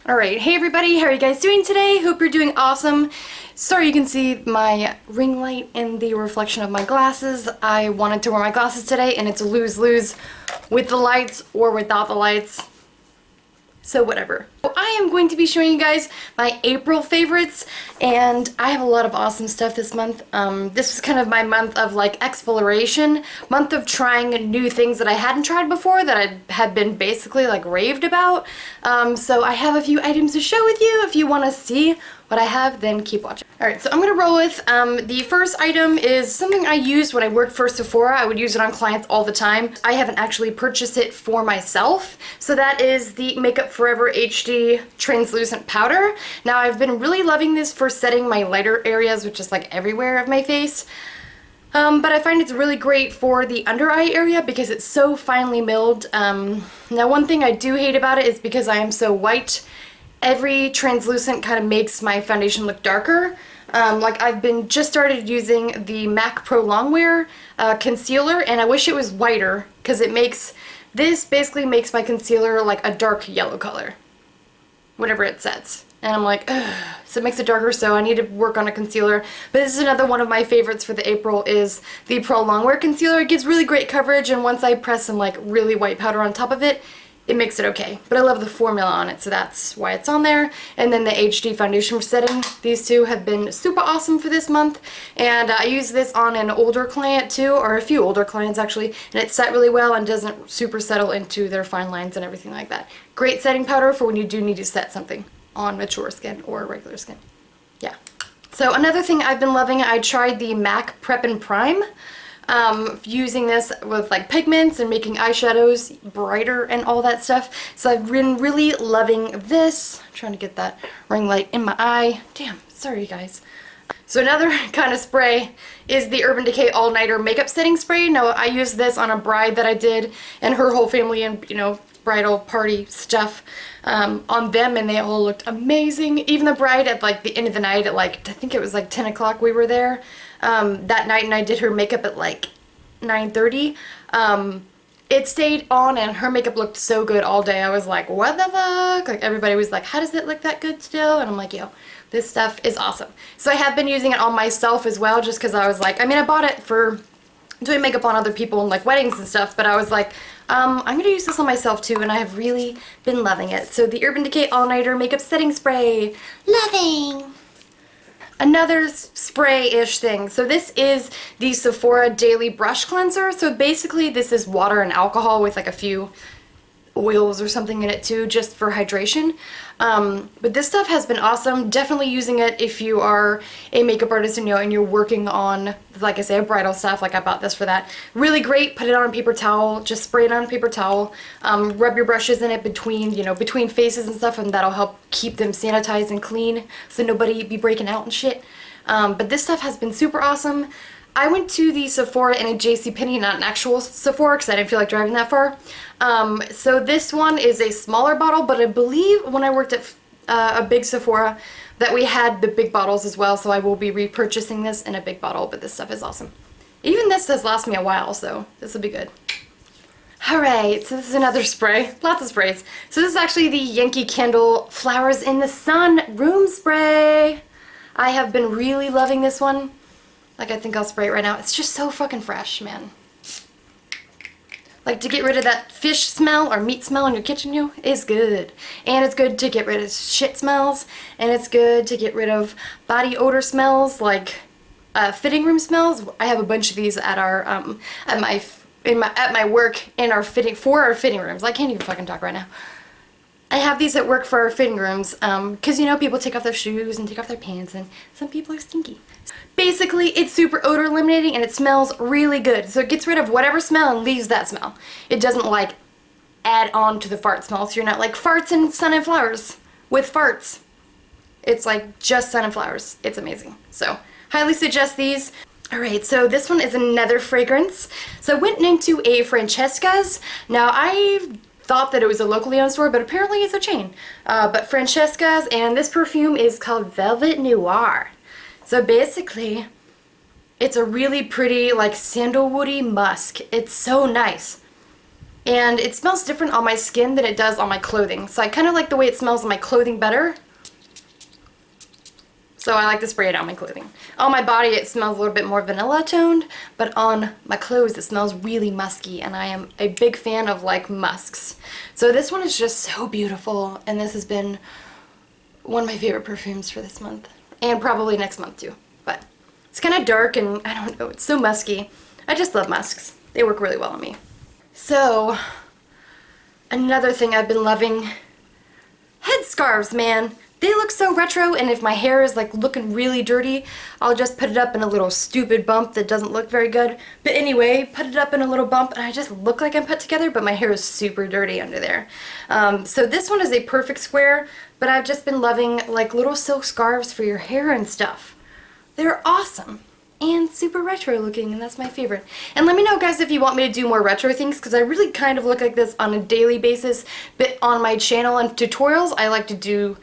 Alright, hey everybody, how are you guys doing today? Hope you're doing awesome. Sorry you can see my ring light in the reflection of my glasses. I wanted to wear my glasses today and it's a lose-lose with the lights or without the lights. So whatever. I am going to be showing you guys my April favorites, and I have a lot of awesome stuff this month. This was kind of my month of like exploration, month of trying new things that I hadn't tried before that I had been basically like raved about. So I have a few items to share with you. If you want to see what I have, then keep watching. Alright, so I'm going to roll with, the first item is something I used when I worked for Sephora. I would use it on clients all the time. I haven't actually purchased it for myself. So that is the Makeup Forever HD Translucent Powder. Now I've been really loving this for setting my lighter areas, which is like everywhere of my face. But I find it's really great for the under eye area because it's so finely milled. Now one thing I do hate about it is because I am so white, every translucent kind of makes my foundation look darker. Like I've been just started using the MAC Pro Longwear Concealer, and I wish it was whiter because this basically makes my concealer like a dark yellow color whenever it sets. And I'm like, ugh. So it makes it darker, so I need to work on a concealer. But this is another one of my favorites for the April is the Pro Longwear Concealer. It gives really great coverage, and once I press some like really white powder on top of it, it makes it okay. But I love the formula on it, so that's why it's on there. And then the HD foundation for setting. These two have been super awesome for this month. And I use this on an older client too, or a few older clients actually, and it set really well and doesn't super settle into their fine lines and everything like that. Great setting powder for when you do need to set something on mature skin or regular skin. Yeah. So another thing I've been loving, I tried the MAC Prep+Prime. Using this with like pigments and making eyeshadows brighter and all that stuff. So I've been really loving this. I'm trying to get that ring light in my eye. Damn, sorry you guys. So another kind of spray is the Urban Decay All Nighter Makeup Setting Spray. Now I used this on a bride that I did and her whole family and, you know, bridal party stuff on them, and they all looked amazing. Even the bride at like the end of the night at like, I think it was like 10 o'clock we were there that night, and I did her makeup at like 9:30. It stayed on and her makeup looked so good all day. I was like, what the fuck? Like everybody was like, how does it look that good still? And I'm like, yo, this stuff is awesome. So I have been using it on myself as well, just because I was like, I mean, I bought it for doing makeup on other people and like weddings and stuff, but I was like, I'm gonna use this on myself too, and I have really been loving it. So the Urban Decay All Nighter Makeup Setting Spray. Loving! Another spray-ish thing. So this is the Sephora Daily Brush Cleanser. So basically this is water and alcohol with like a few oils or something in it too, just for hydration. But this stuff has been awesome. Definitely using it if you are a makeup artist and, you know, and you're working on, like I say, bridal stuff. Like I bought this for that. Really great. Put it on a paper towel. Just spray it on a paper towel. Rub your brushes in it between, you know, between faces and stuff, and that'll help keep them sanitized and clean so nobody be breaking out and shit. But this stuff has been super awesome. I went to the Sephora in a JCPenney, not an actual Sephora, because I didn't feel like driving that far. So this one is a smaller bottle, but I believe when I worked at a big Sephora that we had the big bottles as well, so I will be repurchasing this in a big bottle, but this stuff is awesome. Even this does last me a while, so this will be good. Alright, so this is another spray. Lots of sprays. So this is actually the Yankee Candle Flowers in the Sun Room Spray. I have been really loving this one. Like, I think I'll spray it right now. It's just so fucking fresh, man. Like, to get rid of that fish smell or meat smell in your kitchen, you know, is good. And it's good to get rid of shit smells. And it's good to get rid of body odor smells, like fitting room smells. I have a bunch of these at our at my work in our for our fitting rooms. I can't even fucking talk right now. I have these at work for our fitting rooms, because, you know, people take off their shoes and take off their pants, and some people are stinky. Basically, it's super odor eliminating and it smells really good. So it gets rid of whatever smell and leaves that smell. It doesn't, like, add on to the fart smell, so you're not like farts and sun and flowers with farts. It's like just sun and flowers. It's amazing. So, highly suggest these. Alright, so this one is another fragrance. So I went into a Francescas. Now, I thought that it was a locally owned store, but apparently it's a chain. But Francescas, and this perfume is called Velvet Noir. So basically, it's a really pretty, like, sandalwoody musk. It's so nice. and it smells different on my skin than it does on my clothing. So I kind of like the way it smells on my clothing better. So I like to spray it on my clothing. On my body it smells a little bit more vanilla toned, but on my clothes it smells really musky, and I am a big fan of like musks. So this one is just so beautiful, and this has been one of my favorite perfumes for this month. And probably next month too. But it's kind of dark and I don't know, it's so musky. I just love musks. They work really well on me. So, another thing I've been loving, headscarves, man. They look so retro, and if my hair is like looking really dirty, I'll just put it up in a little stupid bump that doesn't look very good. But anyway, put it up in a little bump and I just look like I'm put together, but my hair is super dirty under there. So this one is a perfect square, but I've just been loving like little silk scarves for your hair and stuff. They're awesome and super retro looking, and that's my favorite. And let me know, guys, if you want me to do more retro things, because I really kind of look like this on a daily basis, but on my channel and tutorials I like to do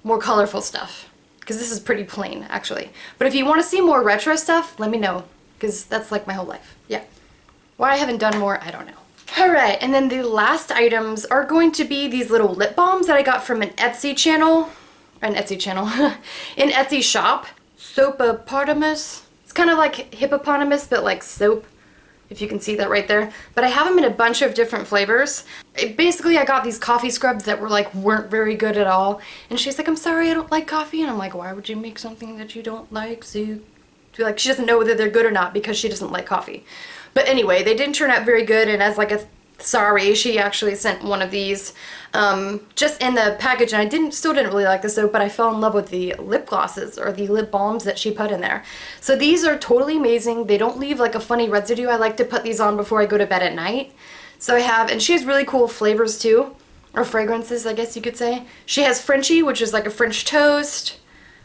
more colorful stuff, because this is pretty plain actually. But if you want to see more retro stuff, let me know, because that's like my whole life. Yeah. Why I haven't done more, I don't know. Alright, and then the last items are going to be these little lip balms that I got from an Etsy channel, an Etsy shop. Soapopotamus. It's kind of like hippopotamus, but like soap, if you can see that right there. But I have them in a bunch of different flavors. Basically, I got these coffee scrubs that weren't very good at all. And she's like, I'm sorry, I don't like coffee. And I'm like, why would you make something that you don't like? So like, she doesn't know whether they're good or not because she doesn't like coffee. But anyway, they didn't turn out very good, and as like a sorry, she actually sent one of these just in the package, and I still didn't really like the soap, but I fell in love with the lip glosses or the lip balms that she put in there. So these are totally amazing. They don't leave like a funny residue. I like to put these on before I go to bed at night. So I have, and she has really cool flavors too, or fragrances, I guess you could say. She has Frenchie, which is like a French toast,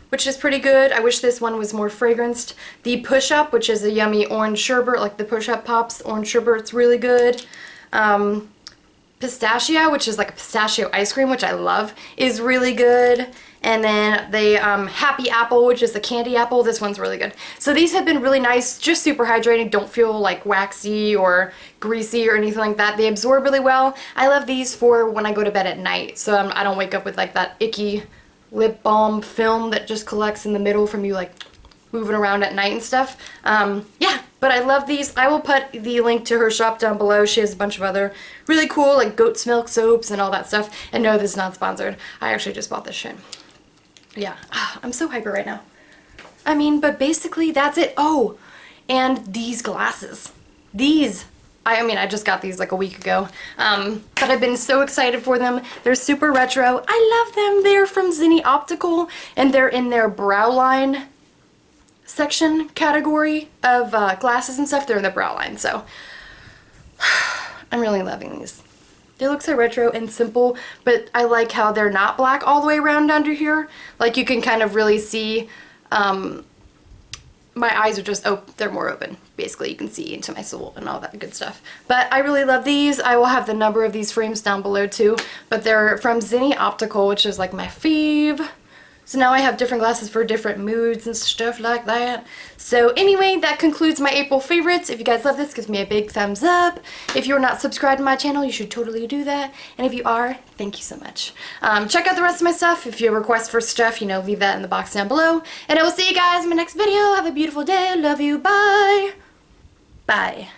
which is pretty good. I wish this one was more fragranced. The Push Up, which is a yummy orange sherbet, like the Push Up Pops orange sherbet, it's really good. Pistachio, which is like a pistachio ice cream, which I love, is really good. And then the Happy Apple, which is the candy apple, this one's really good. So these have been really nice, just super hydrating, don't feel like waxy or greasy or anything like that. They absorb really well. I love these for when I go to bed at night, so I don't wake up with like that icky lip balm film that just collects in the middle from you like moving around at night and stuff. Yeah, but I love these. I will put the link to her shop down below. She has a bunch of other really cool like goat's milk soaps and all that stuff. And no, this is not sponsored. I actually just bought this shit. Yeah, I'm so hyper right now. I mean, but basically that's it. Oh, and these glasses. These, I mean, I just got these like a week ago, but I've been so excited for them. They're super retro. I love them. They're from Zenni Optical, and they're in their Browline section category of glasses and stuff. They're in the Browline, so I'm really loving these. They look so retro and simple, but I like how they're not black all the way around under here. Like you can kind of really see, my eyes are just, oh, they're more open. Basically, you can see into my soul and all that good stuff. But I really love these. I will have the number of these frames down below too, but they're from Zenni Optical, which is like my fave. So now I have different glasses for different moods and stuff like that. So anyway, that concludes my April favorites. If you guys love this, give me a big thumbs up. If you're not subscribed to my channel, you should totally do that. And if you are, thank you so much. Check out the rest of my stuff. If you have requests for stuff, you know, leave that in the box down below. And I will see you guys in my next video. Have a beautiful day. Love you. Bye. Bye.